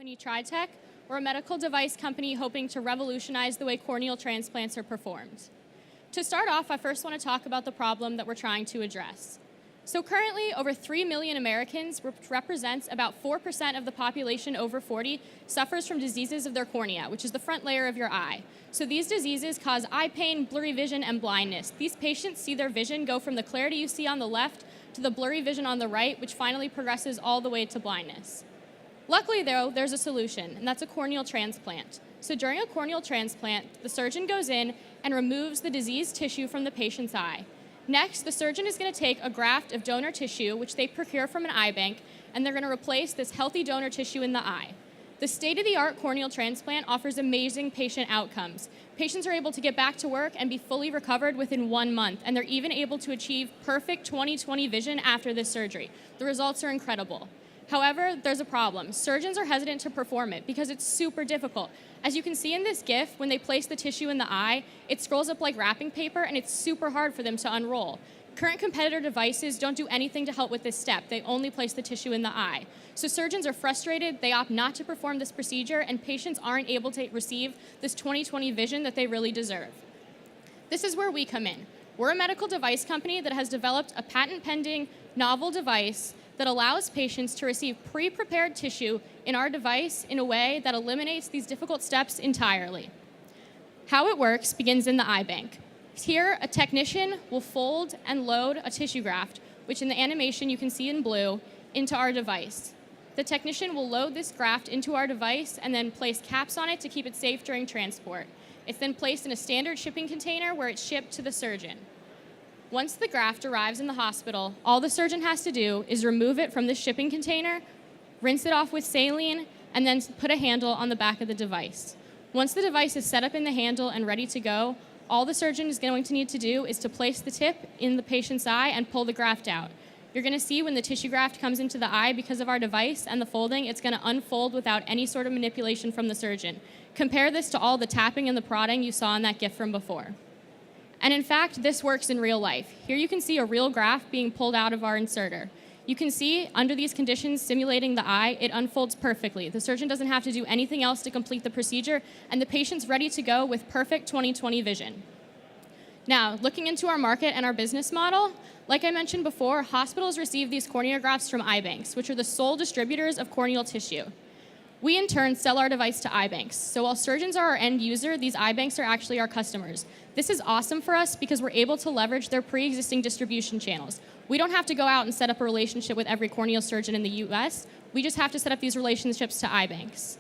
company Treyetech. We're a medical device company hoping to revolutionize the way corneal transplants are performed. To start off, I first want to talk about the problem that we're trying to address. So currently, over 3 million Americans, which represents about 4% of the population over 40, suffers from diseases of their cornea, which is the front layer of your eye. So these diseases cause eye pain, blurry vision, and blindness. These patients see their vision go from the clarity you see on the left to the blurry vision on the right, which finally progresses all the way to blindness. Luckily, though, there's a solution, and that's a corneal transplant. So during a corneal transplant, the surgeon goes in and removes the diseased tissue from the patient's eye. Next, the surgeon is going to take a graft of donor tissue, which they procure from an eye bank, and they're going to replace this healthy donor tissue in the eye. The state-of-the-art corneal transplant offers amazing patient outcomes. Patients are able to get back to work and be fully recovered within 1 month, and they're even able to achieve perfect 20/20 vision after this surgery. The results are incredible. However, there's a problem. Surgeons are hesitant to perform it because it's super difficult. As you can see in this GIF, when they place the tissue in the eye, it scrolls up like wrapping paper, and it's super hard for them to unroll. Current competitor devices don't do anything to help with this step. They only place the tissue in the eye. So surgeons are frustrated, they opt not to perform this procedure, and patients aren't able to receive this 20/20 vision that they really deserve. This is where we come in. We're a medical device company that has developed a patent-pending novel device that allows patients to receive pre-prepared tissue in our device in a way that eliminates these difficult steps entirely. How it works begins in the eye bank. Here, a technician will fold and load a tissue graft, which in the animation you can see in blue, into our device. The technician will load this graft into our device and then place caps on it to keep it safe during transport. It's then placed in a standard shipping container where it's shipped to the surgeon. Once the graft arrives in the hospital, all the surgeon has to do is remove it from the shipping container, rinse it off with saline, and then put a handle on the back of the device. Once the device is set up in the handle and ready to go, all the surgeon is going to need to do is to place the tip in the patient's eye and pull the graft out. You're going to see when the tissue graft comes into the eye because of our device and the folding, it's going to unfold without any sort of manipulation from the surgeon. Compare this to all the tapping and the prodding you saw in that GIF from before. And in fact, this works in real life. Here you can see a real graft being pulled out of our inserter. You can see, under these conditions, simulating the eye, it unfolds perfectly. The surgeon doesn't have to do anything else to complete the procedure, and the patient's ready to go with perfect 20/20 vision. Now, looking into our market and our business model, like I mentioned before, hospitals receive these cornea grafts from eye banks, which are the sole distributors of corneal tissue. We, in turn, sell our device to eye banks. So while surgeons are our end user, these eye banks are actually our customers. This is awesome for us because we're able to leverage their pre-existing distribution channels. We don't have to go out and set up a relationship with every corneal surgeon in the US. We just have to set up these relationships to eye banks.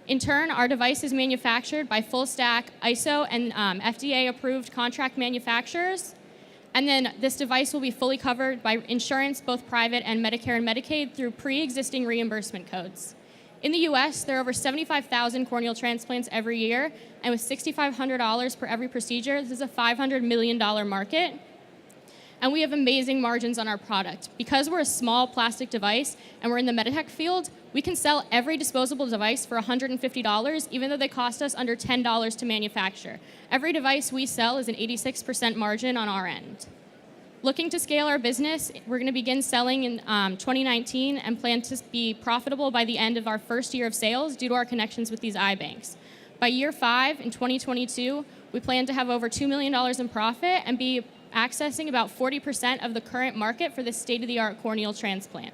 In turn, our device is manufactured by full-stack ISO and FDA-approved contract manufacturers. And then this device will be fully covered by insurance, both private and Medicare and Medicaid, through pre-existing reimbursement codes. In the US, there are over 75,000 corneal transplants every year, and with $6,500 per every procedure, this is a $500 million market. And we have amazing margins on our product. Because we're a small plastic device and we're in the medtech field, we can sell every disposable device for $150, even though they cost us under $10 to manufacture. Every device we sell is an 86% margin on our end. Looking to scale our business, we're going to begin selling in 2019 and plan to be profitable by the end of our first year of sales due to our connections with these eye banks. By year 5, in 2022, we plan to have over $2 million in profit and be accessing about 40% of the current market for this state-of-the-art corneal transplant.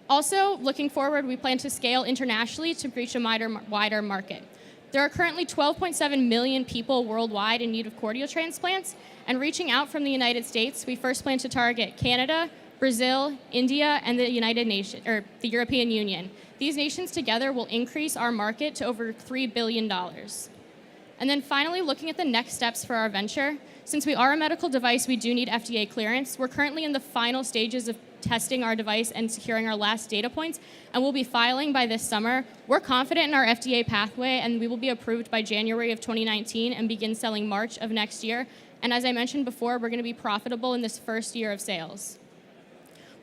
Also, looking forward, we plan to scale internationally to reach a wider market. There are currently 12.7 million people worldwide in need of corneal transplants, and reaching out from the United States, we first plan to target Canada, Brazil, India, and the the European Union. These nations together will increase our market to over $3 billion. And then finally, looking at the next steps for our venture, since we are a medical device, we do need FDA clearance. We're currently in the final stages of testing our device and securing our last data points, and we'll be filing by this summer. We're confident in our FDA pathway, and we will be approved by January of 2019 and begin selling March of next year. And as I mentioned before, we're going to be profitable in this first year of sales.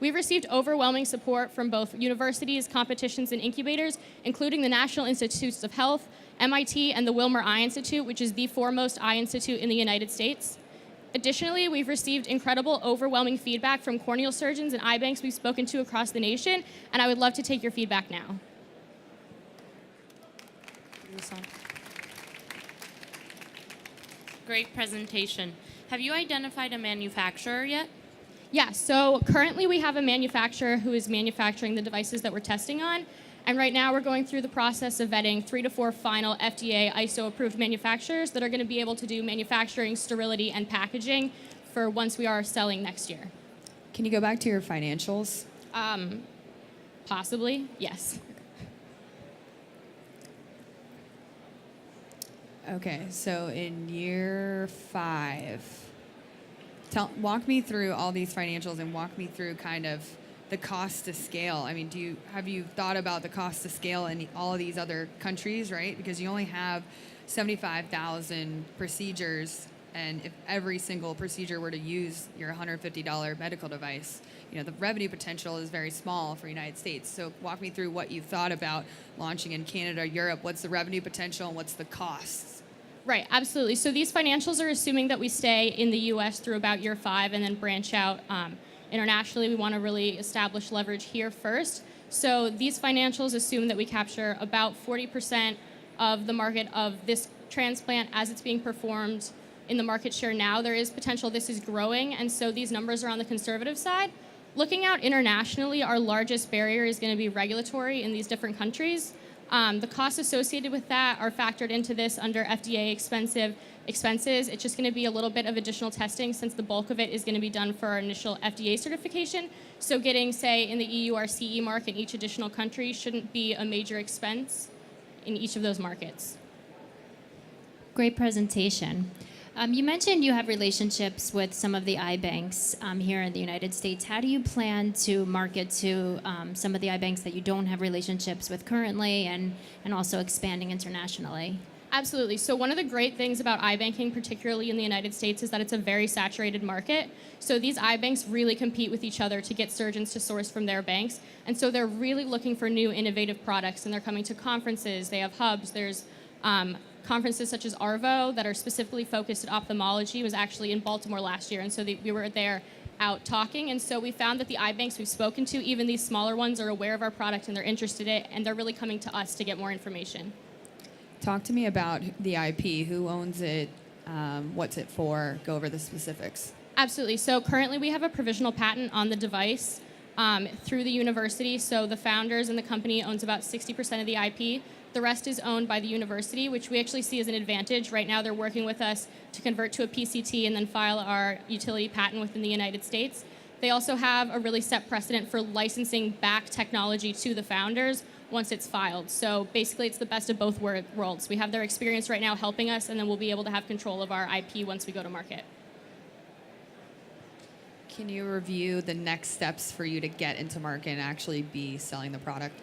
We've received overwhelming support from both universities, competitions, and incubators, including the National Institutes of Health, MIT, and the Wilmer Eye Institute, which is the foremost eye institute in the United States. Additionally, we've received incredible, overwhelming feedback from corneal surgeons and eye banks we've spoken to across the nation, and I would love to take your feedback now. Great presentation. Have you identified a manufacturer yet? Yeah, so currently we have a manufacturer who is manufacturing the devices that we're testing on. And right now we're going through the process of vetting 3 to 4 final FDA ISO-approved manufacturers that are going to be able to do manufacturing, sterility, and packaging for once we are selling next year. Can you go back to your financials? Possibly, yes. Okay, so in year 5, walk me through all these financials and walk me through kind of the cost to scale. I mean, have you thought about the cost to scale in all of these other countries, right? Because you only have 75,000 procedures, and if every single procedure were to use your $150 medical device, the revenue potential is very small for the United States. So walk me through what you've thought about launching in Canada, Europe. What's the revenue potential and what's the costs? Right, absolutely. So these financials are assuming that we stay in the U.S. through about year 5 and then branch out internationally. We want to really establish leverage here first. So these financials assume that we capture about 40% of the market of this transplant as it's being performed in the market share now. There is potential this is growing, and so these numbers are on the conservative side. Looking out internationally, our largest barrier is going to be regulatory in these different countries. The costs associated with that are factored into this under FDA expenses. It's just going to be a little bit of additional testing since the bulk of it is going to be done for our initial FDA certification. So getting, say, in the EU or CE mark in each additional country shouldn't be a major expense in each of those markets. Great presentation. You mentioned you have relationships with some of the eye banks here in the United States. How do you plan to market to some of the eye banks that you don't have relationships with currently and also expanding internationally? Absolutely. So one of the great things about eye banking, particularly in the United States, is that it's a very saturated market. So these eye banks really compete with each other to get surgeons to source from their banks. And so they're really looking for new innovative products, and they're coming to conferences. They have hubs. There's conferences such as ARVO that are specifically focused at ophthalmology. It was actually in Baltimore last year, and so we were there out talking. And so we found that the eye banks we've spoken to, even these smaller ones, are aware of our product and they're interested in it, and they're really coming to us to get more information. Talk to me about the IP. Who owns it? What's it for? Go over the specifics. Absolutely. So currently we have a provisional patent on the device through the university. So the founders and the company owns about 60% of the IP. The rest is owned by the university, which we actually see as an advantage. Right now they're working with us to convert to a PCT and then file our utility patent within the United States. They also have a really set precedent for licensing back technology to the founders once it's filed. So basically it's the best of both worlds. We have their experience right now helping us, and then we'll be able to have control of our IP once we go to market. Can you review the next steps for you to get into market and actually be selling the product?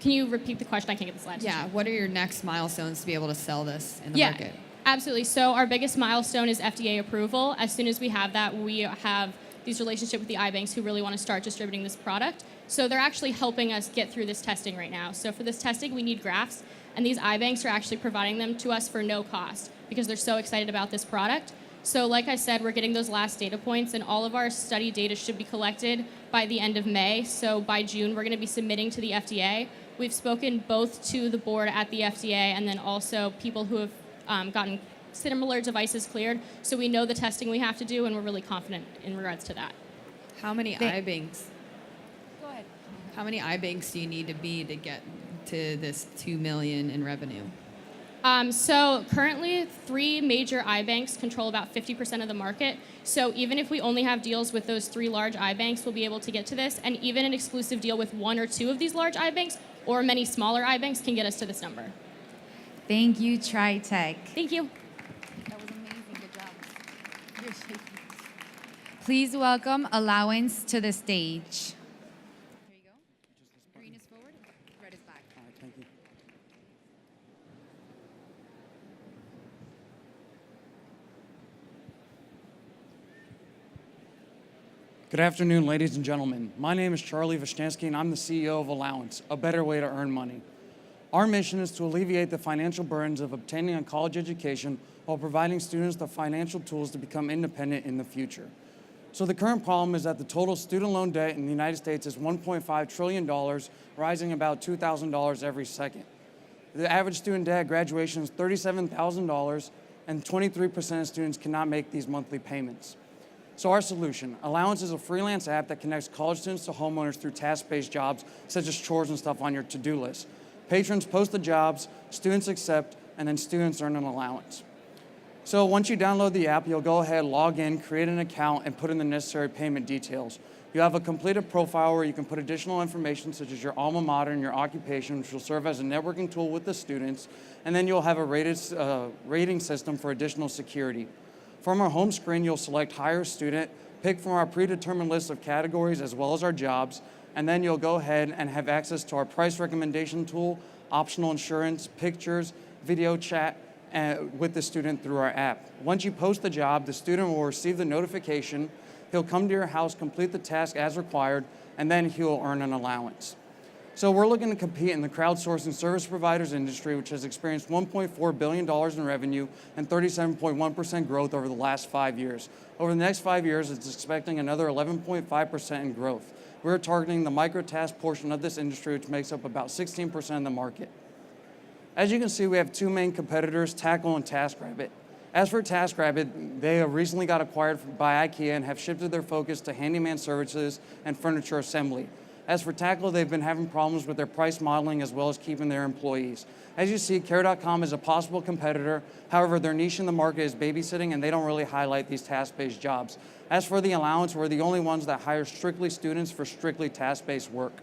Can you repeat the question? I can't get the slide. Yeah, what are your next milestones to be able to sell this in the market? Absolutely. So our biggest milestone is FDA approval. As soon as we have that, we have these relationships with the eye banks who really want to start distributing this product. So they're actually helping us get through this testing right now. So for this testing, we need grafts, and these eye banks are actually providing them to us for no cost because they're so excited about this product. So like I said, we're getting those last data points, and all of our study data should be collected by the end of May. So by June, we're going to be submitting to the FDA. We've spoken both to the board at the FDA and then also people who have gotten similar devices cleared. So we know the testing we have to do, and we're really confident in regards to that. How many eye banks? Go ahead. How many eye banks do you need to be to get to this $2 million in revenue? So currently, 3 major eye banks control about 50% of the market. So even if we only have deals with those 3 large eye banks, we'll be able to get to this. And even an exclusive deal with 1 or 2 of these large eye banks or many smaller eye banks can get us to this number. Thank you, Treyetech. Thank you. That was amazing. Good job. You're shaking. Please welcome Allowance to the stage. There you go. Green is forward, red is back. All right, thank you. Good afternoon, ladies and gentlemen. My name is Charlie Vishnansky, and I'm the CEO of Allowance, a better way to earn money. Our mission is to alleviate the financial burdens of obtaining a college education while providing students the financial tools to become independent in the future. So the current problem is that the total student loan debt in the United States is $1.5 trillion, rising about $2,000 every second. The average student debt at graduation is $37,000, and 23% of students cannot make these monthly payments. So our solution, Allowance, is a freelance app that connects college students to homeowners through task-based jobs, such as chores and stuff on your to-do list. Patrons post the jobs, students accept, and then students earn an allowance. So once you download the app, you'll go ahead, log in, create an account, and put in the necessary payment details. You have a completed profile where you can put additional information such as your alma mater and your occupation, which will serve as a networking tool with the students, and then you'll have a rating system for additional security. From our home screen, you'll select Hire Student, pick from our predetermined list of categories as well as our jobs, and then you'll go ahead and have access to our price recommendation tool, optional insurance, pictures, video chat, with the student through our app. Once you post the job, the student will receive the notification. He'll come to your house, complete the task as required, and then he'll earn an allowance. So we're looking to compete in the crowdsourcing service providers industry, which has experienced $1.4 billion in revenue and 37.1% growth over the last 5 years. Over the next 5 years, it's expecting another 11.5% in growth. We're targeting the micro-task portion of this industry, which makes up about 16% of the market. As you can see, we have two main competitors, Tackle and TaskRabbit. As for TaskRabbit, they have recently got acquired by IKEA and have shifted their focus to handyman services and furniture assembly. As for Tackle, they've been having problems with their price modeling as well as keeping their employees. As you see, Care.com is a possible competitor. However, their niche in the market is babysitting, and they don't really highlight these task-based jobs. As for the Allowance, we're the only ones that hire strictly students for strictly task-based work.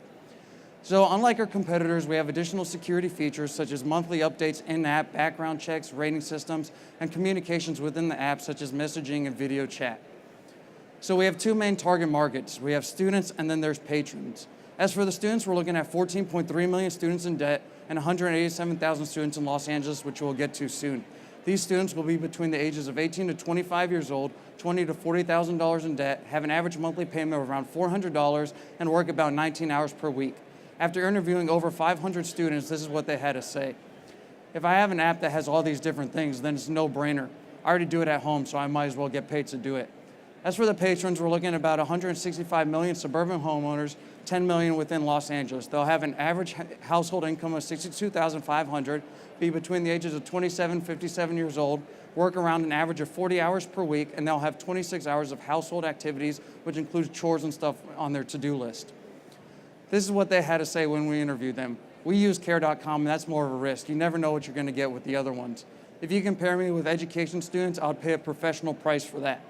So unlike our competitors, we have additional security features such as monthly updates in-app, background checks, rating systems, and communications within the app such as messaging and video chat. So we have two main target markets. We have students and then there's patrons. As for the students, we're looking at 14.3 million students in debt and 187,000 students in Los Angeles, which we'll get to soon. These students will be between the ages of 18 to 25 years old, $20,000 to $40,000 in debt, have an average monthly payment of around $400, and work about 19 hours per week. After interviewing over 500 students, this is what they had to say. If I have an app that has all these different things, then it's a no-brainer. I already do it at home, so I might as well get paid to do it. As for the patrons, we're looking at about 165 million suburban homeowners, 10 million within Los Angeles. They'll have an average household income of $62,500, be between the ages of 27 and 57 years old, work around an average of 40 hours per week, and they'll have 26 hours of household activities, which includes chores and stuff on their to-do list. This is what they had to say when we interviewed them. We use Care.com, and that's more of a risk. You never know what you're going to get with the other ones. If you compare me with education students, I would pay a professional price for that.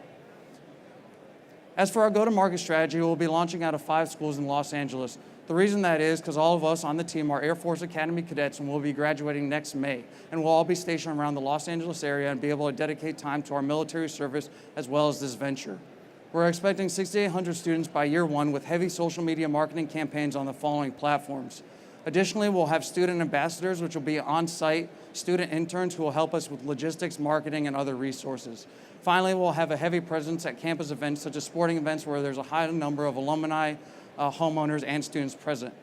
As for our go-to-market strategy, we'll be launching out of 5 schools in Los Angeles. The reason that is because all of us on the team are Air Force Academy cadets, and we'll be graduating next May. And we'll all be stationed around the Los Angeles area and be able to dedicate time to our military service as well as this venture. We're expecting 6,800 students by year 1 with heavy social media marketing campaigns on the following platforms. Additionally, we'll have student ambassadors, which will be on-site student interns who will help us with logistics, marketing, and other resources. Finally, we'll have a heavy presence at campus events such as sporting events where there's a high number of alumni, homeowners, and students present.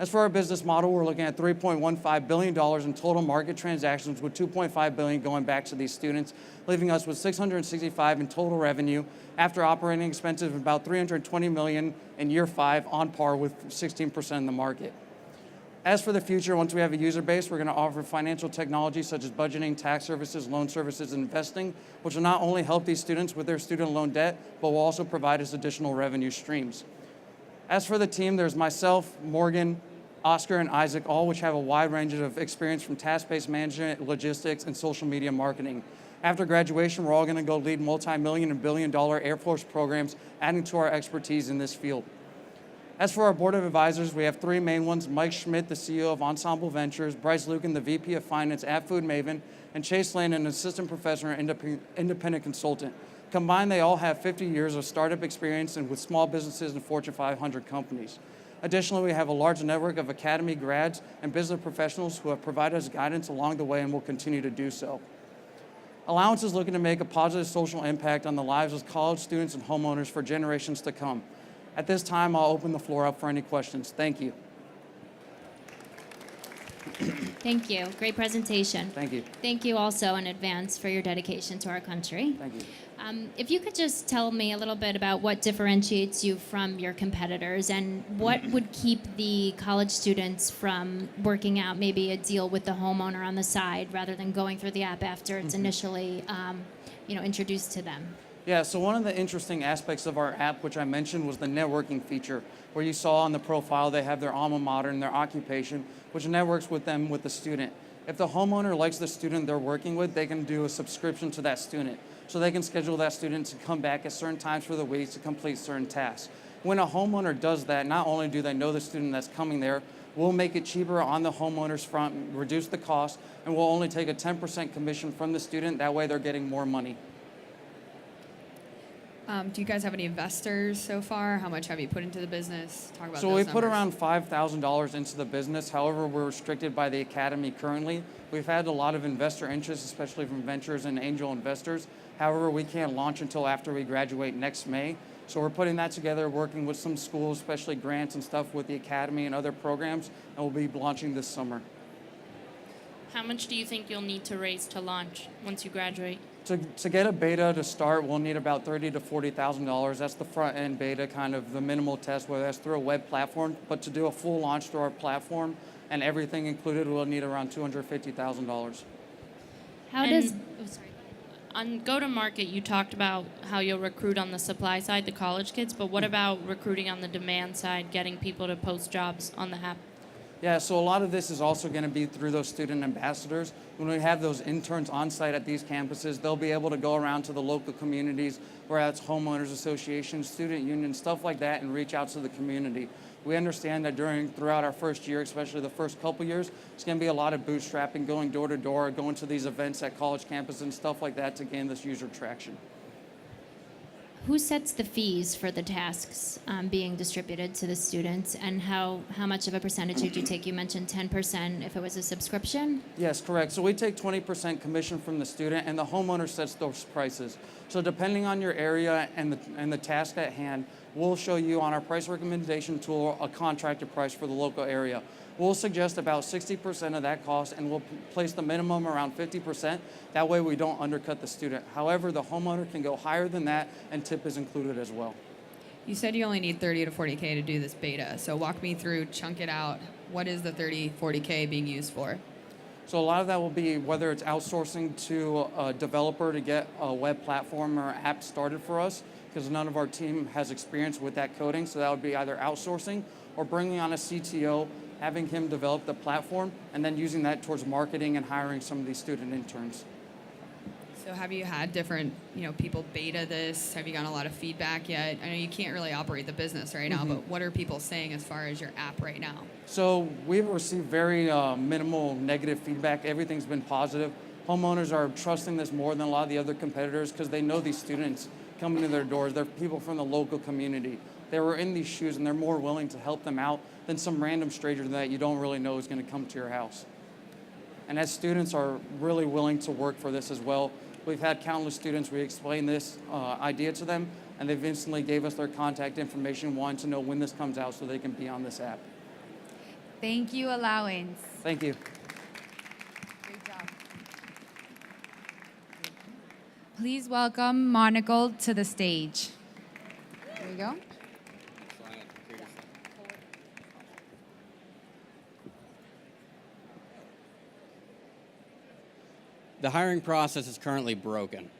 As for our business model, we're looking at $3.15 billion in total market transactions, with $2.5 billion going back to these students, leaving us with $665 in total revenue after operating expenses of about $320 million in year 5, on par with 16% in the market. As for the future, once we have a user base, we're going to offer financial technology such as budgeting, tax services, loan services, and investing, which will not only help these students with their student loan debt, but will also provide us additional revenue streams. As for the team, there's myself, Morgan, Oscar, and Isaac, all which have a wide range of experience from task-based management, logistics, and social media marketing. After graduation, we're all going to go lead multi-million and billion-dollar Air Force programs, adding to our expertise in this field. As for our board of advisors, we have 3 main ones: Mike Schmidt, the CEO of Ensemble Ventures, Bryce Lucan, the VP of Finance at Food Maven, and Chase Lane, an assistant professor and independent consultant. Combined, they all have 50 years of startup experience and with small businesses and Fortune 500 companies. Additionally, we have a large network of academy grads and business professionals who have provided us guidance along the way and will continue to do so. Allowance is looking to make a positive social impact on the lives of college students and homeowners for generations to come. At this time, I'll open the floor up for any questions. Thank you. Thank you. Great presentation. Thank you. Thank you also in advance for your dedication to our country. Thank you. If you could just tell me a little bit about what differentiates you from your competitors and what would keep the college students from working out maybe a deal with the homeowner on the side rather than going through the app after it's initially introduced to them. Yeah, so one of the interesting aspects of our app, which I mentioned, was the networking feature, where you saw on the profile they have their alma mater and their occupation, which networks with them with the student. If the homeowner likes the student they're working with, they can do a subscription to that student. So they can schedule that student to come back at certain times for the week to complete certain tasks. When a homeowner does that, not only do they know the student that's coming there, we'll make it cheaper on the homeowner's front, reduce the cost, and we'll only take a 10% commission from the student. That way they're getting more money. Do you guys have any investors so far? How much have you put into the business? Talk about So those we put numbers. around $5,000 into the business. However, we're restricted by the academy currently. We've had a lot of investor interest, especially from ventures and angel investors. However, we can't launch until after we graduate next May. So we're putting that together, working with some schools, especially grants and stuff with the academy and other programs, and we'll be launching this summer. How much do you think you'll need to raise to launch once you graduate? To get a beta to start, we'll need about $30,000 to $40,000. That's the front end beta, kind of the minimal test, whether that's through a web platform. But to do a full launch through our platform and everything included, we'll need around $250,000. How And- does On go-to-market, you talked about how you'll recruit on the supply side, the college kids, but what about recruiting on the demand side, getting people to post jobs on the app? Yeah, so a lot of this is also going to be through those student ambassadors. When we have those interns on site at these campuses, they'll be able to go around to the local communities, whether it's homeowners associations, student unions, stuff like that, and reach out to the community. We understand that throughout our first year, especially the first couple years, it's going to be a lot of bootstrapping, going door to door, going to these events at college campuses and stuff like that to gain this user traction. who sets the fees for the tasks being distributed to the students, and how much of a percentage did you take? You mentioned 10% if it was a subscription. Yes, correct. So we take 20% commission from the student, and the homeowner sets those prices. So depending on your area and the task at hand, we'll show you on our price recommendation tool a contracted price for the local area. We'll suggest about 60% of that cost, and we'll place the minimum around 50%. That way we don't undercut the student. However, the homeowner can go higher than that, and tip is included as well. You said you only need 30 to 40K to do this beta. So walk me through, chunk it out. What is the 30, 40K being used for? So a lot of that will be whether it's outsourcing to a developer to get a web platform or app started for us, because none of our team has experience with that coding. So that would be either outsourcing or bringing on a CTO, having him develop the platform, and then using that towards marketing and hiring some of these student interns. So have you had different, people beta this? Have you gotten a lot of feedback yet? I know you can't really operate the business right now, but what are people saying as far as your app right now? So we've received very minimal negative feedback. Everything's been positive. Homeowners are trusting this more than a lot of the other competitors because they know these students coming to their doors. They're people from the local community. They were in these shoes, and they're more willing to help them out than some random stranger that you don't really know is going to come to your house. And as students are really willing to work for this as well. We've had countless students, we explained this idea to them, and they've instantly gave us their contact information, wanting to know when this comes out so they can be on this app. Thank you, Allowance. Thank you. Great job. Please welcome Monikl to the stage. There you go. The hiring process is currently broken,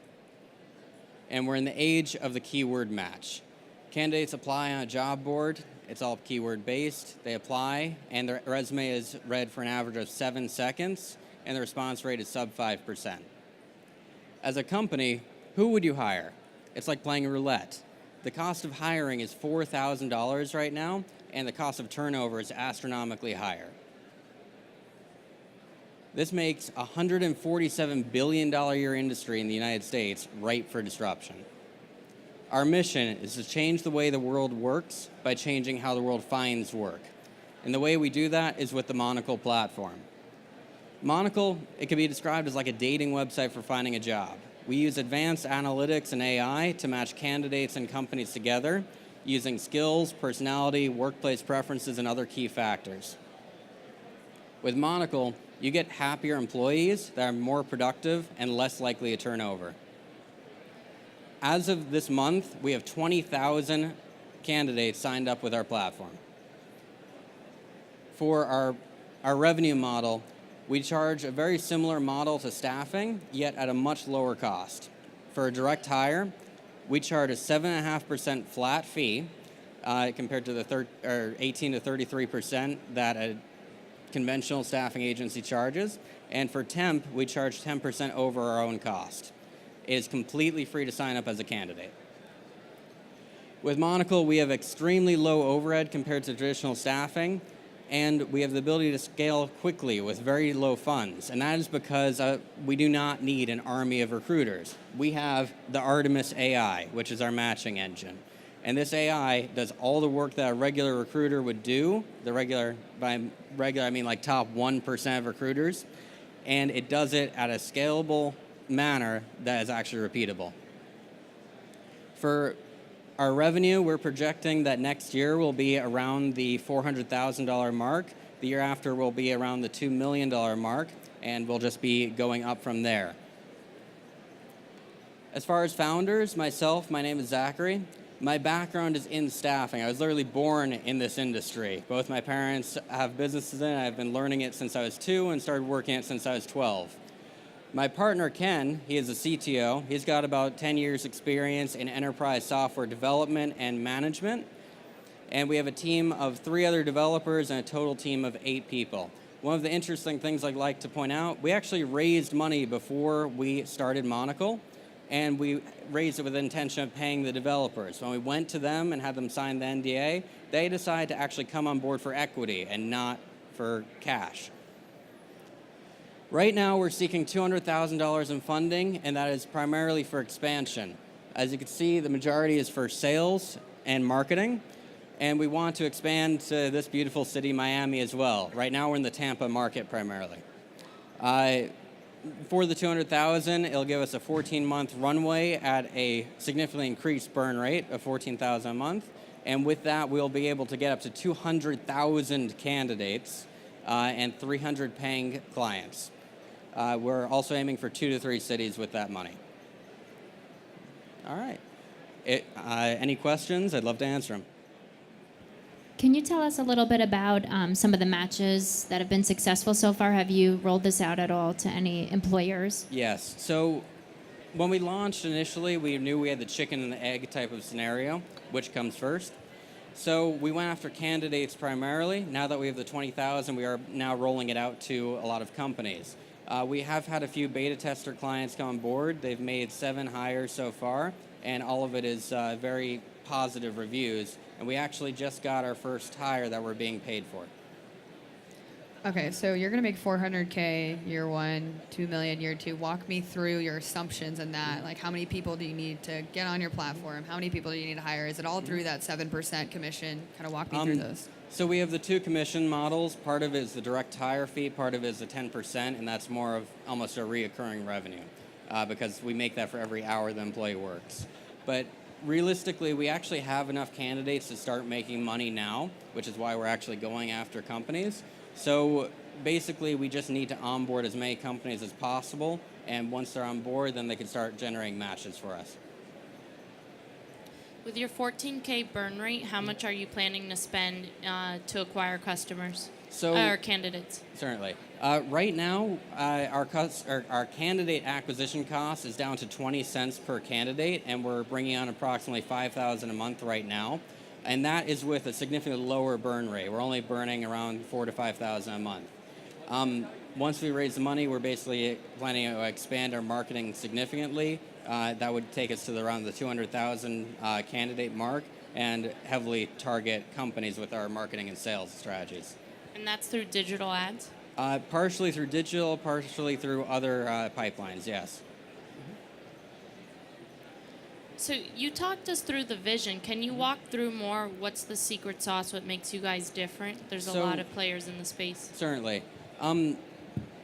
and we're in the age of the keyword match. Candidates apply on a job board. It's all keyword based. They apply, and their resume is read for an average of 7 seconds, and the response rate is sub 5%. As a company, who would you hire? It's like playing roulette. The cost of hiring is $4,000 right now, and the cost of turnover is astronomically higher. This makes a $147 billion a year industry in the United States ripe for disruption. Our mission is to change the way the world works by changing how the world finds work. And the way we do that is with the Monikl platform. Monikl, it can be described as like a dating website for finding a job. We use advanced analytics and AI to match candidates and companies together using skills, personality, workplace preferences, and other key factors. With Monikl, you get happier employees that are more productive and less likely to turn over. As of this month, we have 20,000 candidates signed up with our platform. For our revenue model, we charge a very similar model to staffing, yet at a much lower cost. For a direct hire, we charge a 7.5% flat fee compared to the 18 to 33% that a conventional staffing agency charges. And for temp, we charge 10% over our own cost. It is completely free to sign up as a candidate. With Monikl, we have extremely low overhead compared to traditional staffing, and we have the ability to scale quickly with very low funds. And that is because we do not need an army of recruiters. We have the Artemis AI, which is our matching engine. And this AI does all the work that a regular recruiter would do, by regular I mean like top 1% of recruiters, and it does it at a scalable manner that is actually repeatable. For our revenue, we're projecting that next year will be around the $400,000 mark. The year after will be around the $2 million mark, and we'll just be going up from there. As far as founders, myself, my name is Zachary. My background is in staffing. I was literally born in this industry. Both my parents have businesses in it. I've been learning it since I was 2 and started working it since I was 12. My partner, Ken, he is a CTO. He's got about 10 years experience in enterprise software development and management. And we have a team of 3 other developers and a total team of 8 people. One of the interesting things I'd like to point out, we actually raised money before we started Monikl, and we raised it with the intention of paying the developers. When we went to them and had them sign the NDA, they decided to actually come on board for equity and not for cash. Right now, we're seeking $200,000 in funding, and that is primarily for expansion. As you can see, the majority is for sales and marketing, and we want to expand to this beautiful city, Miami, as well. Right now, we're in the Tampa market primarily. For the $200,000, it'll give us a 14-month runway at a significantly increased burn rate of $14,000 a month, and with that, we'll be able to get up to 200,000 candidates and 300 paying clients. We're also aiming for 2 to 3 cities with that money. All right. Any questions? I'd love to answer them. Can you tell us a little bit about some of the matches that have been successful so far? Have you rolled this out at all to any employers? Yes. So when we launched initially, we knew we had the chicken and the egg type of scenario, which comes first. So we went after candidates primarily. Now that we have the 20,000, we are now rolling it out to a lot of companies. We have had a few beta tester clients come on board. They've made 7 hires so far, and all of it is very positive reviews. And we actually just got our first hire that we're being paid for. Okay, so you're gonna make $400K year 1, $2 million year 2. Walk me through your assumptions in that. Like, how many people do you need to get on your platform? How many people do you need to hire? Is it all through that 7% commission? Kind of walk me through those. So we have the 2 commission models. Part of it is the direct hire fee, part of it is the 10%, and that's more of almost a reoccurring revenue because we make that for every hour the employee works. But realistically, we actually have enough candidates to start making money now, which is why we're actually going after companies. So basically, we just need to onboard as many companies as possible, and once they're on board, then they can start generating matches for us. With your 14K burn rate, how much are you planning to spend to acquire customers or candidates? Certainly. Right now, our candidate acquisition cost is down to 20 cents per candidate, and we're bringing on approximately 5,000 a month right now. And that is with a significantly lower burn rate. We're only burning around 4,000 to 5,000 a month. Once we raise the money, we're basically planning to expand our marketing significantly. That would take us to around the 200,000 candidate mark and heavily target companies with our marketing and sales strategies. And that's through digital ads? Partially through digital, partially through other pipelines, yes. So you talked us through the vision. Can you walk through more what's the secret sauce, what makes you guys different? There's a lot of players in the space. Certainly.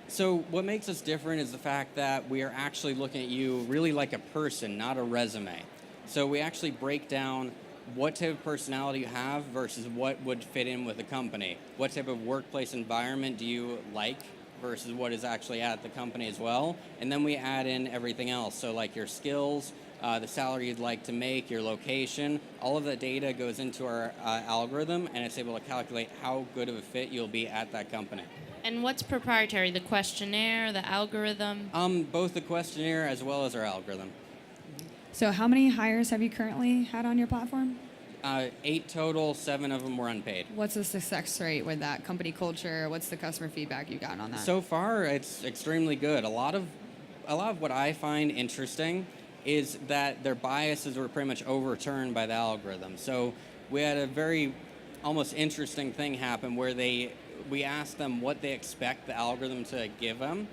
So what makes us different is the fact that we are actually looking at you really like a person, not a resume. So we actually break down what type of personality you have versus what would fit in with the company. What type of workplace environment do you like versus what is actually at the company as well. And then we add in everything else. So like your skills, the salary you'd like to make, your location, all of that data goes into our algorithm, and it's able to calculate how good of a fit you'll be at that company. And what's proprietary? The questionnaire, the algorithm? Both the questionnaire as well as our algorithm. So how many hires have you currently had on your platform? 8 total, 7 of them were unpaid. What's the success rate with that company culture? What's the customer feedback you've gotten on that? So far, it's extremely good. A lot of what I find interesting is that their biases were pretty much overturned by the algorithm. So we had a very almost interesting thing happen where we asked them what they expect the algorithm to give them,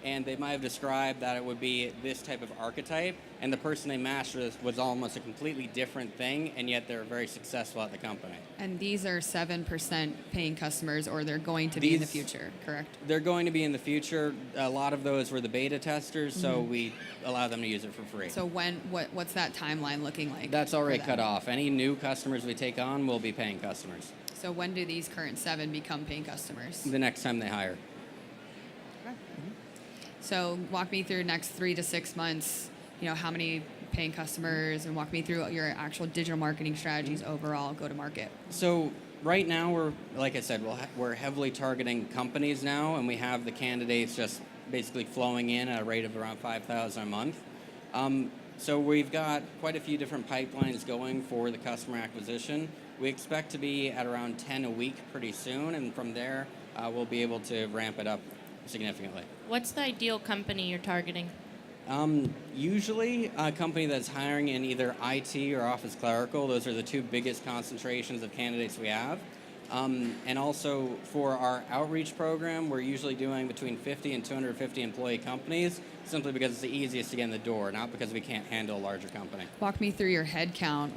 and they might have described that it would be this type of archetype, and the person they matched with was almost a completely different thing, and yet they're very successful at the company. And these are 7% paying customers, or they're going to be in the future, correct? They're going to be in the future. A lot of those were the beta testers, so we allow them to use it for free. So what's that timeline looking like? That's already for cut them? off. Any new customers we take on will be paying customers So when do these current 7 become paying customers? the next time they hire. So walk me through next 3 to 6 months, how many paying customers, and walk me through your actual digital marketing strategies overall, go to market. So right now, like I said, we're heavily targeting companies now, and we have the candidates just basically flowing in at a rate of around 5,000 a month. So we've got quite a few different pipelines going for the customer acquisition. We expect to be at around 10 a week pretty soon, and from there, we'll be able to ramp it up significantly. What's the ideal company you're targeting? Usually a company that's hiring in either IT or office clerical. Those are the 2 biggest concentrations of candidates we have. And also for our outreach program, we're usually doing between 50 and 250 employee companies, simply because it's the easiest to get in the door, not because we can't handle a larger company. Walk me through your head count.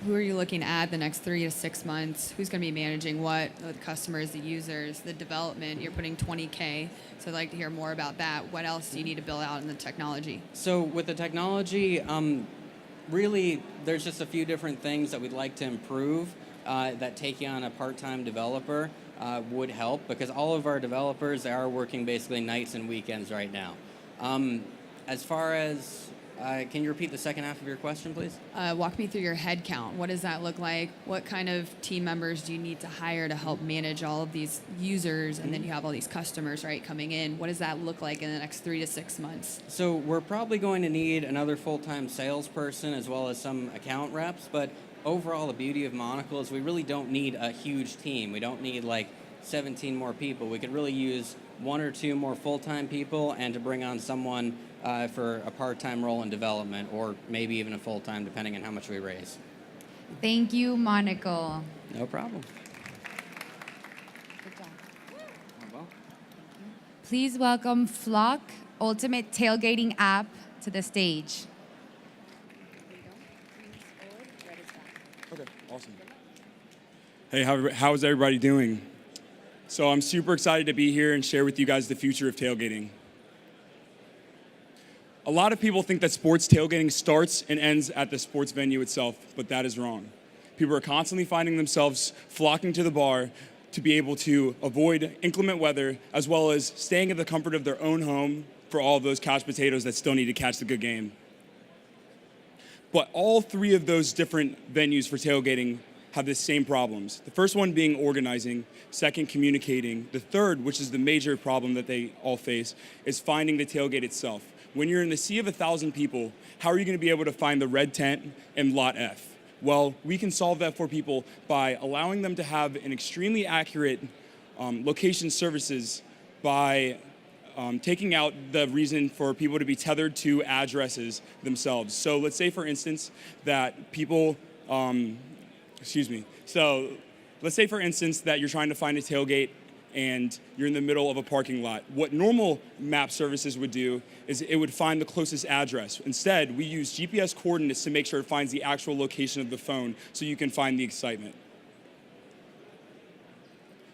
Who are you looking at the next 3 to 6 months? Who's going to be managing what? The customers, the users, the development. You're putting 20K. So I'd like to hear more about that. What else do you need to build out in the technology? So with the technology, really, there's just a few different things that we'd like to improve that taking on a part-time developer would help, because all of our developers, they are working basically nights and weekends right now. As far as, can you repeat the second half of your question, please? Walk me through your head count. What does that look like? What kind of team members do you need to hire to help manage all of these users? And then you have all these customers, right, coming in. What does that look like in the next 3 to 6 months? So we're probably going to need another full-time salesperson as well as some account reps, but overall the beauty of Monikl is we really don't need a huge team. We don't need like 17 more people. We could really use 1 or 2 more full-time people, and to bring on someone for a part-time role in development, or maybe even a full-time, depending on how much we raise. Thank you, Monikl. No problem. Good job. Well, Please welcome Flock, ultimate tailgating app, to the stage. Okay, awesome. Hey, how's everybody doing? So I'm super excited to be here and share with you guys the future of tailgating. A lot of people think that sports tailgating starts and ends at the sports venue itself, but that is wrong. People are constantly finding themselves flocking to the bar to be able to avoid inclement weather, as well as staying in the comfort of their own home for all of those couch potatoes that still need to catch the good game. But all 3 of those different venues for tailgating have the same problems. The first one being organizing, second communicating, the third, which is the major problem that they all face, is finding the tailgate itself. When you're in the sea of 1,000 people, how are you going to be able to find the red tent in Lot F? Well, we can solve that for people by allowing them to have an extremely accurate location services by taking out the reason for people to be tethered to addresses themselves. So let's say, for instance, that people, So let's say, for instance, that you're trying to find a tailgate and you're in the middle of a parking lot. What normal map services would do is it would find the closest address. Instead, we use GPS coordinates to make sure it finds the actual location of the phone so you can find the excitement.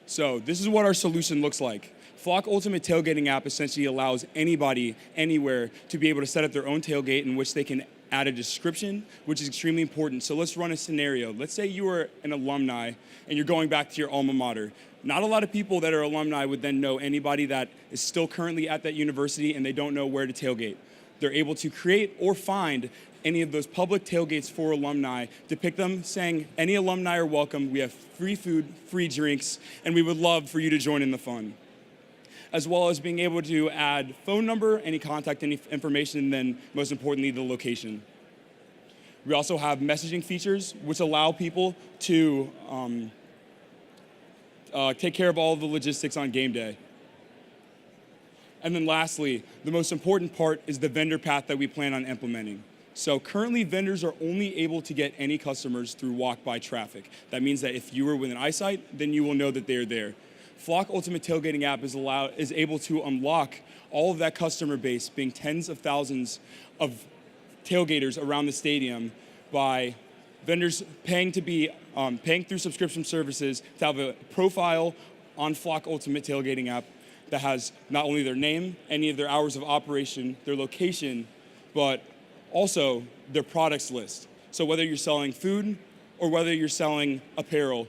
So this is what our solution looks like. Flock Ultimate Tailgating app essentially allows anybody, anywhere, to be able to set up their own tailgate in which they can add a description, which is extremely important. So let's run a scenario. Let's say you are an alumni and you're going back to your alma mater. Not a lot of people that are alumni would then know anybody that is still currently at that university and they don't know where to tailgate. They're able to create or find any of those public tailgates for alumni, depict them saying, any alumni are welcome, we have free food, free drinks, and we would love for you to join in the fun. As well as being able to add phone number, any contact any information, and then most importantly, the location. We also have messaging features, which allow people to take care of all of the logistics on game day. And then lastly, the most important part is the vendor path that we plan on implementing. So currently, vendors are only able to get any customers through walk-by traffic. That means that if you were within eyesight, then you will know that they are there. Flock Ultimate Tailgating app is able to unlock all of that customer base, being tens of thousands of tailgaters around the stadium, by vendors paying through subscription services to have a profile on Flock Ultimate Tailgating app that has not only their name, any of their hours of operation, their location, but also their products list. So whether you're selling food or whether you're selling apparel,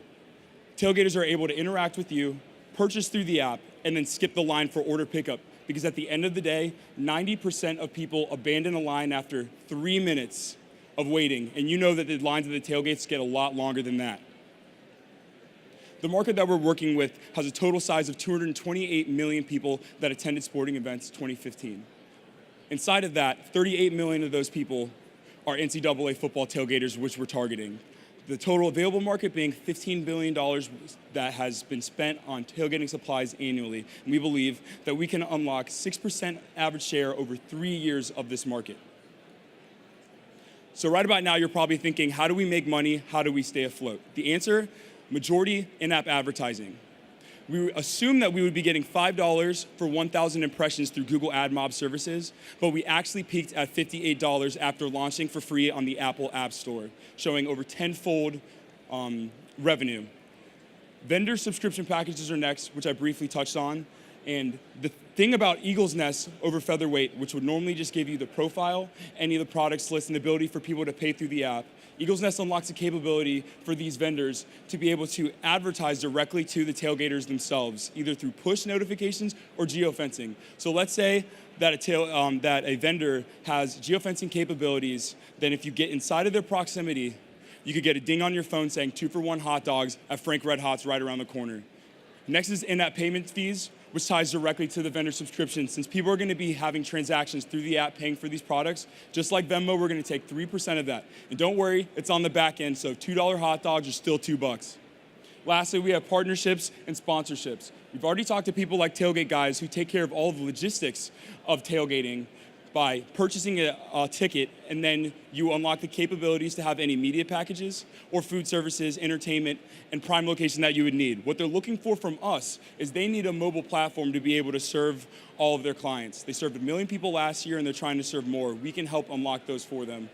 tailgaters are able to interact with you, purchase through the app, and then skip the line for order pickup. Because at the end of the day, 90% of people abandon a line after 3 minutes of waiting, and you know that the lines at the tailgates get a lot longer than that. The market that we're working with has a total size of 228 million people that attended sporting events 2015. Inside of that, 38 million of those people are NCAA football tailgaters, which we're targeting. The total available market being $15 billion that has been spent on tailgating supplies annually. And we believe that we can unlock 6% average share over 3 years of this market. So right about now, you're probably thinking, how do we make money? How do we stay afloat? The answer, majority in-app advertising. We assumed that we would be getting $5 for 1,000 impressions through Google AdMob services, but we actually peaked at $58 after launching for free on the Apple App Store, showing over tenfold revenue. Vendor subscription packages are next, which I briefly touched on. And the thing about Eagle's Nest over Featherweight, which would normally just give you the profile, any of the products list, and the ability for people to pay through the app, Eagle's Nest unlocks the capability for these vendors to be able to advertise directly to the tailgaters themselves, either through push notifications or geofencing. So let's say that a vendor has geofencing capabilities, then if you get inside of their proximity, you could get a ding on your phone saying 2-for-1 hot dogs at Frank Red Hot's right around the corner. Next is in-app payment fees, which ties directly to the vendor subscription. Since people are going to be having transactions through the app paying for these products, just like Venmo, we're going to take 3% of that. And don't worry, it's on the back end, so $2 hot dogs are still $2. Lastly, we have partnerships and sponsorships. We've already talked to people like Tailgate Guys who take care of all the logistics of tailgating by purchasing a ticket, and then you unlock the capabilities to have any media packages or food services, entertainment, and prime location that you would need. What they're looking for from us is they need a mobile platform to be able to serve all of their clients. They served 1 million people last year, and they're trying to serve more. We can help unlock those for them.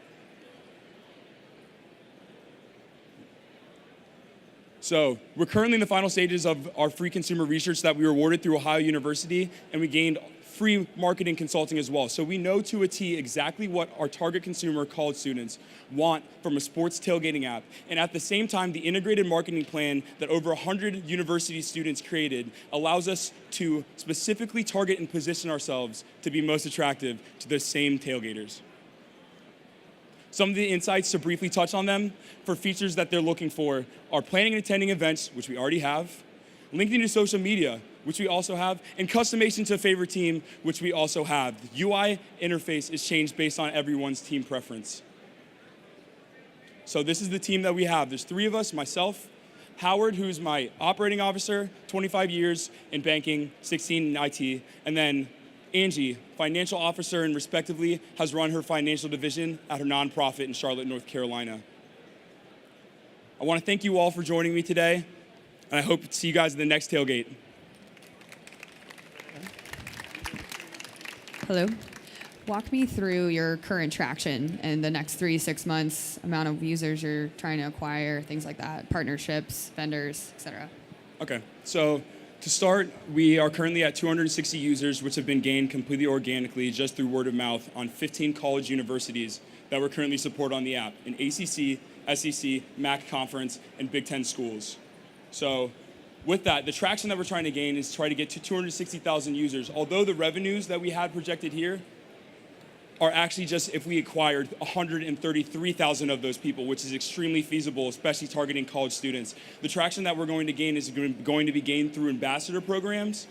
So we're currently in the final stages of our free consumer research that we were awarded through Ohio University, and we gained free marketing consulting as well. So we know to a T exactly what our target consumer, college students, want from a sports tailgating app. And at the same time, the integrated marketing plan that over 100 university students created allows us to specifically target and position ourselves to be most attractive to the same tailgaters. Some of the insights, to briefly touch on them, for features that they're looking for are planning and attending events, which we already have, linking to social media, which we also have, and customization to a favorite team, which we also have. The UI interface is changed based on everyone's team preference. So this is the team that we have. There's 3 of us, myself, Howard, who's my operating officer, 25 years in banking, 16 in IT, and then Angie, financial officer and respectively, has run her financial division at her nonprofit in Charlotte, North Carolina. I want to thank you all for joining me today, and I hope to see you guys at the next tailgate. Hello. Walk me through your current traction in the next 3 to 6 months, amount of users you're trying to acquire, things like that, partnerships, vendors, et cetera. Okay, so to start, we are currently at 260 users, which have been gained completely organically just through word of mouth on 15 college universities that we're currently supported on the app in ACC, SEC, MAC conference, and Big Ten schools. So with that, the traction that we're trying to gain is try to get to 260,000 users. Although the revenues that we had projected here are actually just if we acquired 133,000 of those people, which is extremely feasible, especially targeting college students. The traction that we're going to gain is going to be gained through ambassador programs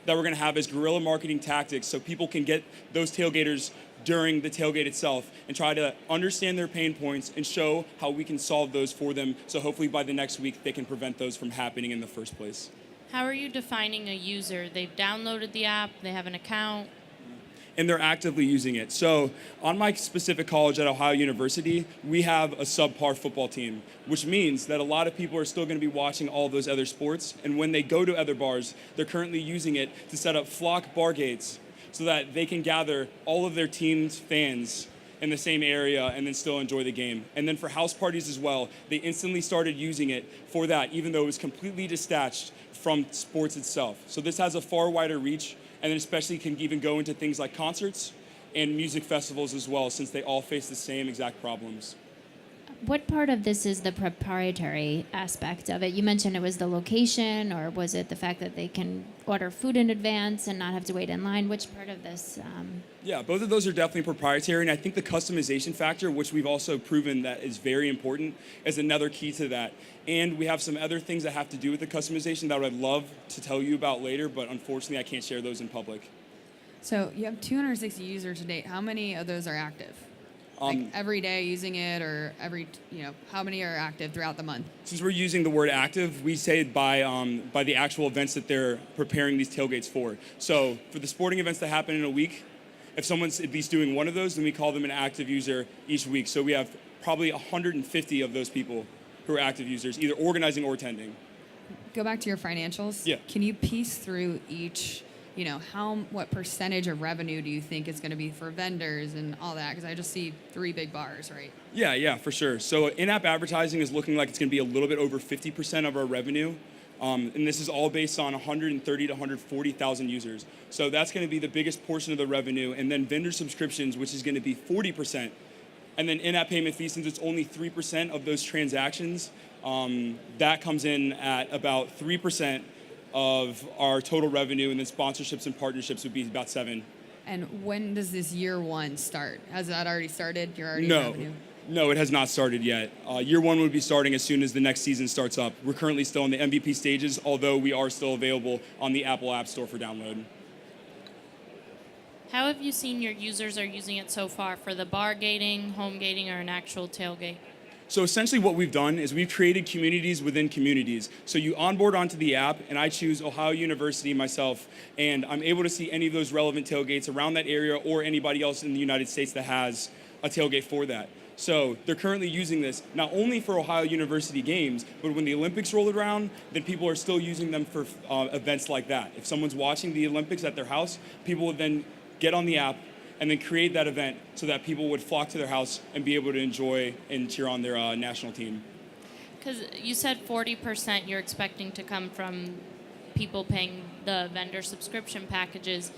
that we're going to have as guerrilla marketing tactics so people can get those tailgaters during the tailgate itself and try to understand their pain points and show how we can solve those for them so hopefully by the next week they can prevent those from happening in the first place. How are you defining a user? They've downloaded the app, they have an account, and they're actively using it. So on my specific college at Ohio University, we have a subpar football team, which means that a lot of people are still gonna be watching all of those other sports, and when they go to other bars, they're currently using it to set up flock bar gates so that they can gather all of their team's fans in the same area and then still enjoy the game. And then for house parties as well, they instantly started using it for that, even though it was completely detached from sports itself. So this has a far wider reach, and then especially can even go into things like concerts and music festivals as well, since they all face the same exact problems. What part of this is the proprietary aspect of it? You mentioned it was the location, or was it the fact that they can order food in advance and not have to wait in line? Which part of this? Yeah, both of those are definitely proprietary, and I think the customization factor, which we've also proven that is very important, is another key to that. And we have some other things that have to do with the customization that I'd love to tell you about later, but unfortunately I can't share those in public. So you have 260 users to date. How many of those are active? Like every day using it, or how many are active throughout the month? Since we're using the word active, we say it by the actual events that they're preparing these tailgates for. So for the sporting events that happen in a week, if someone's at least doing one of those, then we call them an active user each week. So we have probably 150 of those people who are active users, either organizing or attending. Go back to your financials. Yeah. Can you piece through each, what percentage of revenue do you think is going to be for vendors and all that? Because I just see 3 big bars, right? Yeah, for sure. So in-app advertising is looking like it's going to be a little bit over 50% of our revenue. And this is all based on 130 to 140,000 users. So that's going to be the biggest portion of the revenue. And then vendor subscriptions, which is going to be 40%. And then in-app payment fees, since it's only 3% of those transactions, that comes in at about 3% of our total revenue, and then sponsorships and partnerships would be about 7%. And when does this year one start? Has that already started? You're already in revenue? No, it has not started yet. Year one would be starting as soon as the next season starts up. We're currently still in the MVP stages, although we are still available on the Apple App Store for download. how have you seen your users are using it so far for the bar gating, home gating, or an actual tailgate? So essentially what we've done is we've created communities within communities. So you onboard onto the app, and I choose Ohio University myself, and I'm able to see any of those relevant tailgates around that area or anybody else in the United States that has a tailgate for that. So they're currently using this not only for Ohio University games, but when the Olympics roll around, then people are still using them for events like that. If someone's watching the Olympics at their house, people would then get on the app and then create that event so that people would flock to their house and be able to enjoy and cheer on their national team. Because you said 40% you're expecting to come from people paying the vendor subscription packages,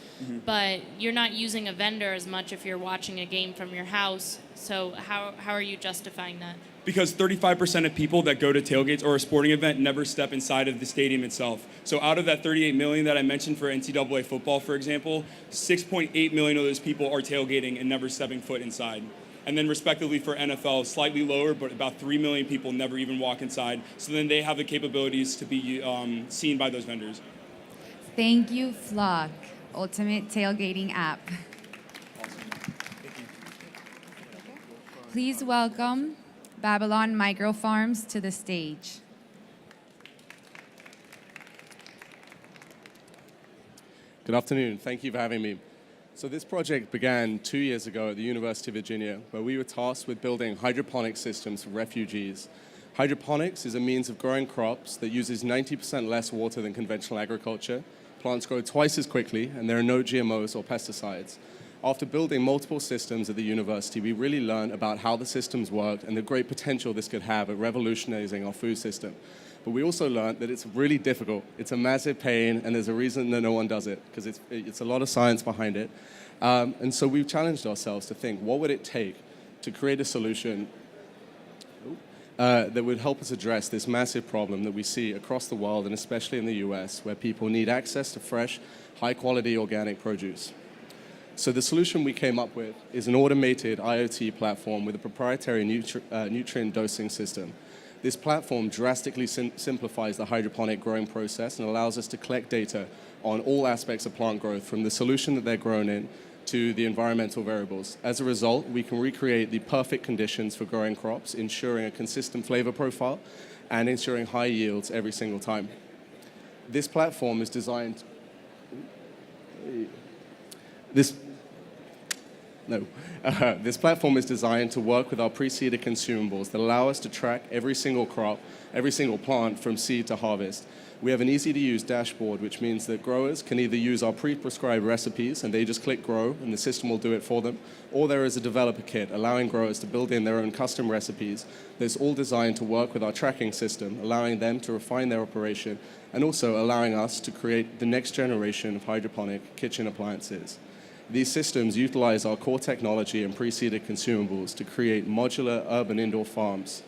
but you're not using a vendor as much if you're watching a game from your house. So how are you justifying that? Because 35% of people that go to tailgates or a sporting event never step inside of the stadium itself. So out of that 38 million that I mentioned for NCAA football, for example, 6.8 million of those people are tailgating and never stepping foot inside. And then respectively for NFL, slightly lower, but about 3 million people never even walk inside. So then they have the capabilities to be seen by those vendors. Thank you, Flock, ultimate tailgating app. Awesome. Thank you. Please welcome Babylon Micro Farms to the stage. Good afternoon. Thank you for having me. So this project began 2 years ago at the University of Virginia, where we were tasked with building hydroponic systems for refugees. Hydroponics is a means of growing crops that uses 90% less water than conventional agriculture. Plants grow twice as quickly, and there are no GMOs or pesticides. After building multiple systems at the university, we really learned about how the systems worked and the great potential this could have at revolutionizing our food system. But we also learned that it's really difficult. It's a massive pain, and there's a reason that no one does it, because it's a lot of science behind it. And so we've challenged ourselves to think, what would it take to create a solution that would help us address this massive problem that we see across the world, and especially in the US, where people need access to fresh, high-quality organic produce. So the solution we came up with is an automated IoT platform with a proprietary nutrient dosing system. This platform drastically simplifies the hydroponic growing process and allows us to collect data on all aspects of plant growth, from the solution that they're grown in to the environmental variables. As a result, we can recreate the perfect conditions for growing crops, ensuring a consistent flavor profile and ensuring high yields every single time. This platform is designed... This platform is designed to work with our pre-seeded consumables that allow us to track every single crop, every single plant from seed to harvest. We have an easy-to-use dashboard, which means that growers can either use our pre-prescribed recipes and they just click grow and the system will do it for them, or there is a developer kit allowing growers to build in their own custom recipes that's all designed to work with our tracking system, allowing them to refine their operation and also allowing us to create the next generation of hydroponic kitchen appliances. These systems utilize our core technology and pre-seeded consumables to create modular urban indoor farms.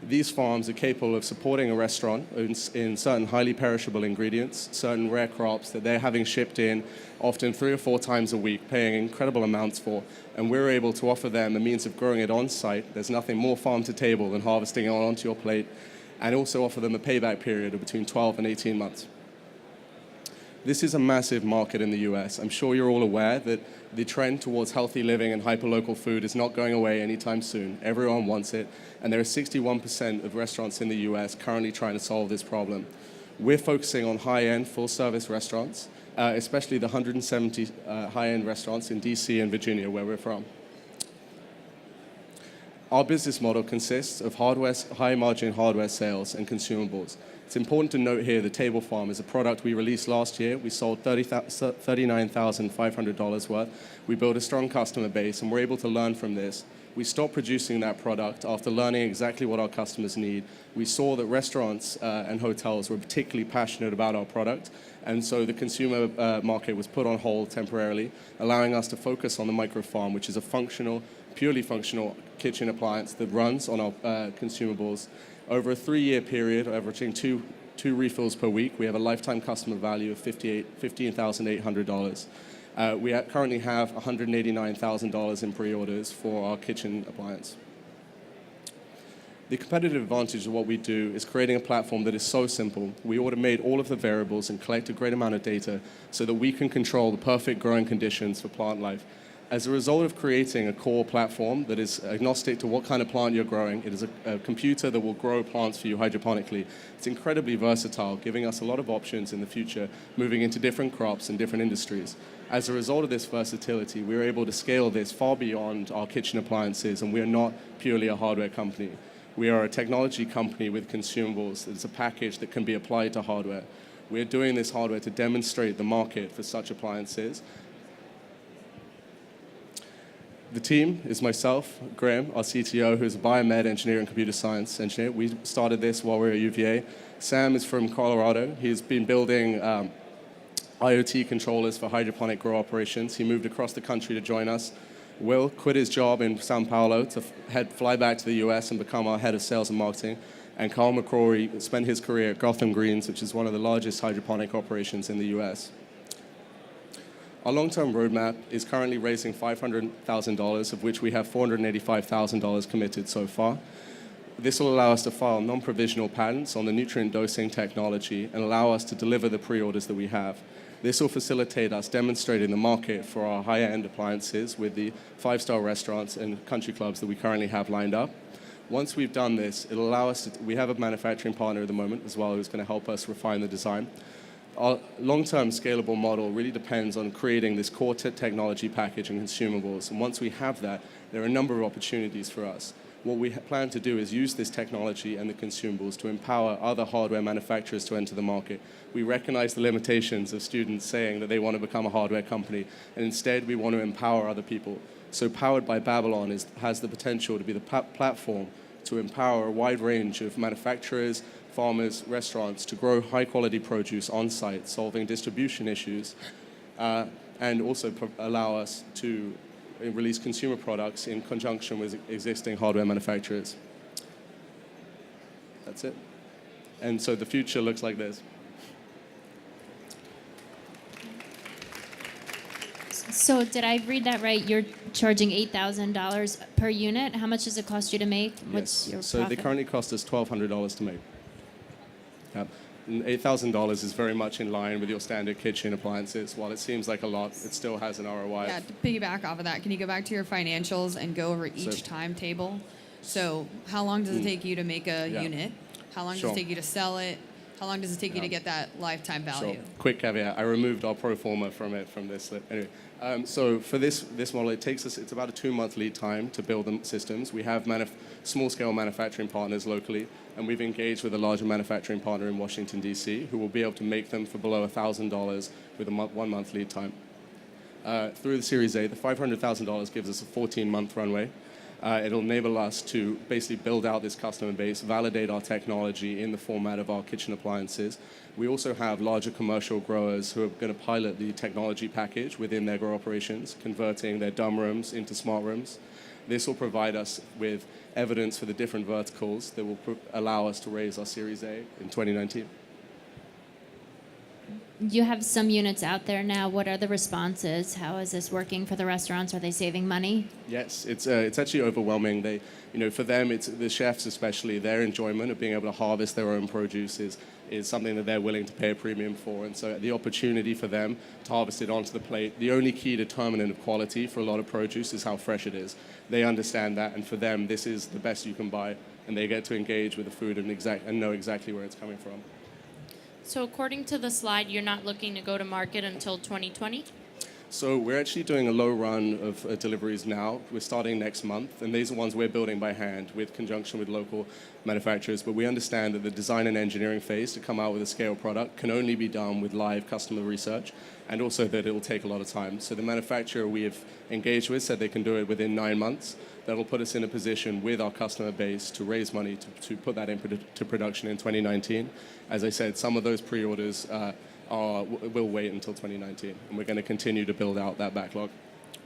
These farms are capable of supporting a restaurant in certain highly perishable ingredients, certain rare crops that they're having shipped in often 3 or 4 times a week, paying incredible amounts for, and we're able to offer them a means of growing it on site. There's nothing more farm to table than harvesting it onto your plate, and also offer them a payback period of between 12 and 18 months. This is a massive market in the US. I'm sure you're all aware that the trend towards healthy living and hyperlocal food is not going away anytime soon. Everyone wants it, and there are 61% of restaurants in the US currently trying to solve this problem. We're focusing on high-end, full-service restaurants, especially the 170 high-end restaurants in DC and Virginia, where we're from. Our business model consists of high-margin hardware sales and consumables. It's important to note here the Table Farm is a product we released last year. We sold $39,500 worth. We built a strong customer base, and we're able to learn from this. We stopped producing that product after learning exactly what our customers need. We saw that restaurants and hotels were particularly passionate about our product, and so the consumer market was put on hold temporarily, allowing us to focus on the micro farm, which is a purely functional kitchen appliance that runs on our consumables. Over a 3-year period, averaging two refills per week, we have a lifetime customer value of $15,800. We currently have $189,000 in pre-orders for our kitchen appliance. The competitive advantage of what we do is creating a platform that is so simple. We automate all of the variables and collect a great amount of data so that we can control the perfect growing conditions for plant life. As a result of creating a core platform that is agnostic to what kind of plant you're growing, it is a computer that will grow plants for you hydroponically. It's incredibly versatile, giving us a lot of options in the future, moving into different crops and different industries. As a result of this versatility, we're able to scale this far beyond our kitchen appliances, and we are not purely a hardware company. We are a technology company with consumables. It's a package that can be applied to hardware. We're doing this hardware to demonstrate the market for such appliances. The team is myself, Graham, our CTO, who's a biomed engineer and computer science engineer. We started this while we were at UVA. Sam is from Colorado. He's been building IoT controllers for hydroponic grow operations. He moved across the country to join us. Will quit his job in Sao Paulo to fly back to the US and become our head of sales and marketing. And Carl McCrory spent his career at Gotham Greens, which is one of the largest hydroponic operations in the US. Our long-term roadmap is currently raising $500,000, of which we have $485,000 committed so far. This will allow us to file non-provisional patents on the nutrient dosing technology and allow us to deliver the pre-orders that we have. This will facilitate us demonstrating the market for our higher-end appliances with the 5-star restaurants and country clubs that we currently have lined up. Once we've done this, it'll allow us to, we have a manufacturing partner at the moment as well who's going to help us refine the design. Our long-term scalable model really depends on creating this core technology package and consumables. And once we have that, there are a number of opportunities for us. What we plan to do is use this technology and the consumables to empower other hardware manufacturers to enter the market. We recognize the limitations of students saying that they want to become a hardware company, and instead we want to empower other people. So Powered by Babylon has the potential to be the platform to empower a wide range of manufacturers, farmers, restaurants to grow high-quality produce on-site, solving distribution issues, and also allow us to release consumer products in conjunction with existing hardware manufacturers. That's it. And so the future looks like this. So did I read that right? You're charging $8,000 per unit. How much does it cost you to make? What's Yes. your So profit? they currently cost us $1,200 to make. And $8,000 is very much in line with your standard kitchen appliances. While it seems like a lot, it still has an ROI. Yeah, to piggyback off of that, can you go back to your financials and go over each So- timetable? So how long does it take you to make a Yeah. unit? How long does Sure. it take you to sell it? How long does it take you to get that lifetime value? Sure. Quick caveat: I removed our pro forma from this slip. Anyway, so for this model, it's about a 2-month lead time to build the systems. We have small-scale manufacturing partners locally, and we've engaged with a larger manufacturing partner in Washington D.C. who will be able to make them for below $1,000 with a 1-month lead time. Through the Series A, the $500,000 gives us a 14-month runway. It'll enable us to basically build out this customer base, validate our technology in the format of our kitchen appliances. We also have larger commercial growers who are going to pilot the technology package within their grow operations, converting their dumb rooms into smart rooms. This will provide us with evidence for the different verticals that will allow us to raise our Series A in 2019. You have some units out there now. What are the responses? How is this working for the restaurants? Are they saving money? Yes, it's actually overwhelming. For them, it's the chefs especially, their enjoyment of being able to harvest their own produce is something that they're willing to pay a premium for. And so the opportunity for them to harvest it onto the plate, the only key determinant of quality for a lot of produce is how fresh it is. They understand that, and for them, this is the best you can buy, and they get to engage with the food and know exactly where it's coming from. So according to the slide, you're not looking to go to market until 2020? So we're actually doing a low run of deliveries now. We're starting next month, and these are ones we're building by hand with conjunction with local manufacturers. But we understand that the design and engineering phase to come out with a scale product can only be done with live customer research, and also that it'll take a lot of time. So the manufacturer we have engaged with said they can do it within 9 months. That'll put us in a position with our customer base to raise money to put that into production in 2019. As I said, some of those pre-orders will wait until 2019, and we're going to continue to build out that backlog.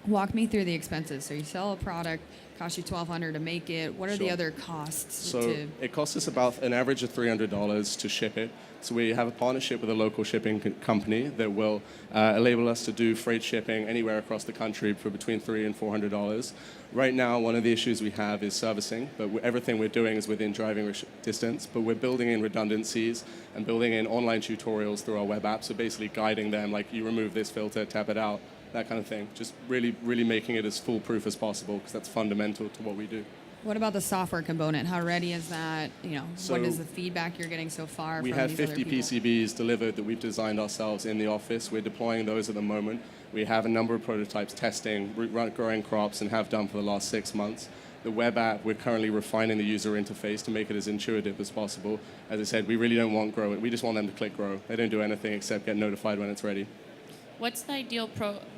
Walk me through the expenses. So you sell a product, costs you $1,200 to make it. What are the Sure. other costs? So it costs us about an average of $300 to ship it. So we have a partnership with a local shipping company that will enable us to do freight shipping anywhere across the country for between $300 and $400. Right now, one of the issues we have is servicing, but everything we're doing is within driving distance, but we're building in redundancies and building in online tutorials through our web app, so basically guiding them, like you remove this filter, tap it out, that kind of thing. Just really, really making it as foolproof as possible, because that's fundamental to what we do. What about the software component? How ready is that? So what is the feedback you're getting so far We from have these other 50 people? PCBs delivered that we've designed ourselves in the office. We're deploying those at the moment. We have a number of prototypes testing, growing crops, and have done for the last 6 months. The web app, we're currently refining the user interface to make it as intuitive as possible. As I said, we really don't want grow. We just want them to click grow. They don't do anything except get notified when it's ready. What's the ideal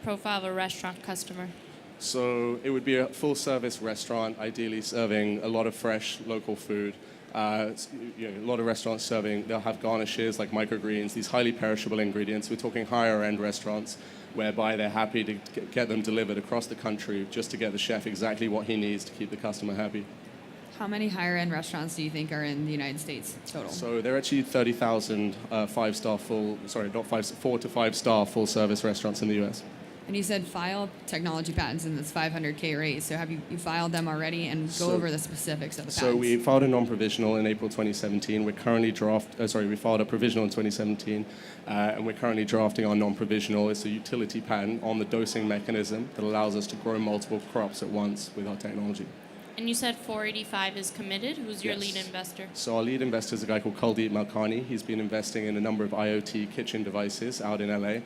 profile of a restaurant customer? So it would be a full-service restaurant, ideally serving a lot of fresh local food. A lot of restaurants they'll have garnishes like microgreens, these highly perishable ingredients. We're talking higher-end restaurants whereby they're happy to get them delivered across the country just to get the chef exactly what he needs to keep the customer happy. How many higher-end restaurants do you think are in the United States total? So there are actually 30,000 4 to 5 star full-service restaurants in the U.S. And you said file technology patents in this 500K raise. So have you filed them already? And go over the specifics of the patents. So we filed a non-provisional in April 2017. We filed a provisional in 2017, and we're currently drafting our non-provisional. It's a utility patent on the dosing mechanism that allows us to grow multiple crops at once with our technology. And you said 485 is committed. Who's your Yes. lead investor? So our lead investor is a guy called Kuldeep Malkani. He's been investing in a number of IoT kitchen devices out in LA.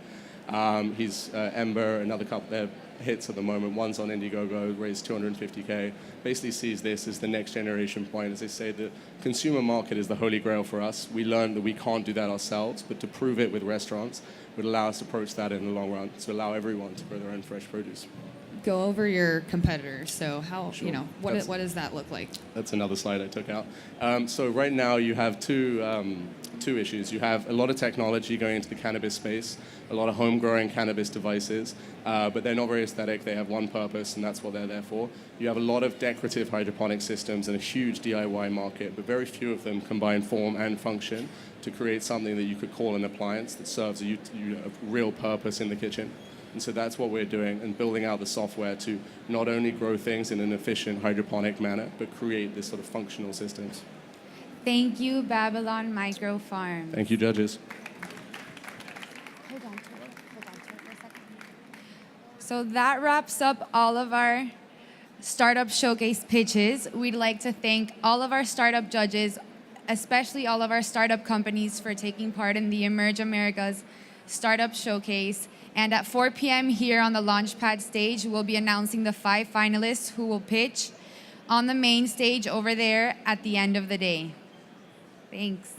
He's Ember, another couple hits at the moment. One's on Indiegogo, raised 250K. Basically sees this as the next generation point. As they say, the consumer market is the holy grail for us. We learned that we can't do that ourselves, but to prove it with restaurants would allow us to approach that in the long run, to allow everyone to grow their own fresh produce. go over your competitors. So how, Sure. you know, what That's- what does that look like? That's another slide I took out. So right now you have two issues. You have a lot of technology going into the cannabis space, a lot of home-growing cannabis devices, but they're not very aesthetic. They have one purpose, and that's what they're there for. You have a lot of decorative hydroponic systems and a huge DIY market, but very few of them combine form and function to create something that you could call an appliance that serves a real purpose in the kitchen. And so that's what we're doing and building out the software to not only grow things in an efficient hydroponic manner, but create this sort of functional systems. Thank you, Babylon Micro Farm. Thank you, judges. Hold on to it for a second. So that wraps up all of our startup showcase pitches. We'd like to thank all of our startup judges, especially all of our startup companies, for taking part in the Emerge America's Startup Showcase. And at 4 p.m. here on the Launchpad stage, we'll be announcing the 5 finalists who will pitch on the main stage over there at the end of the day. Thanks.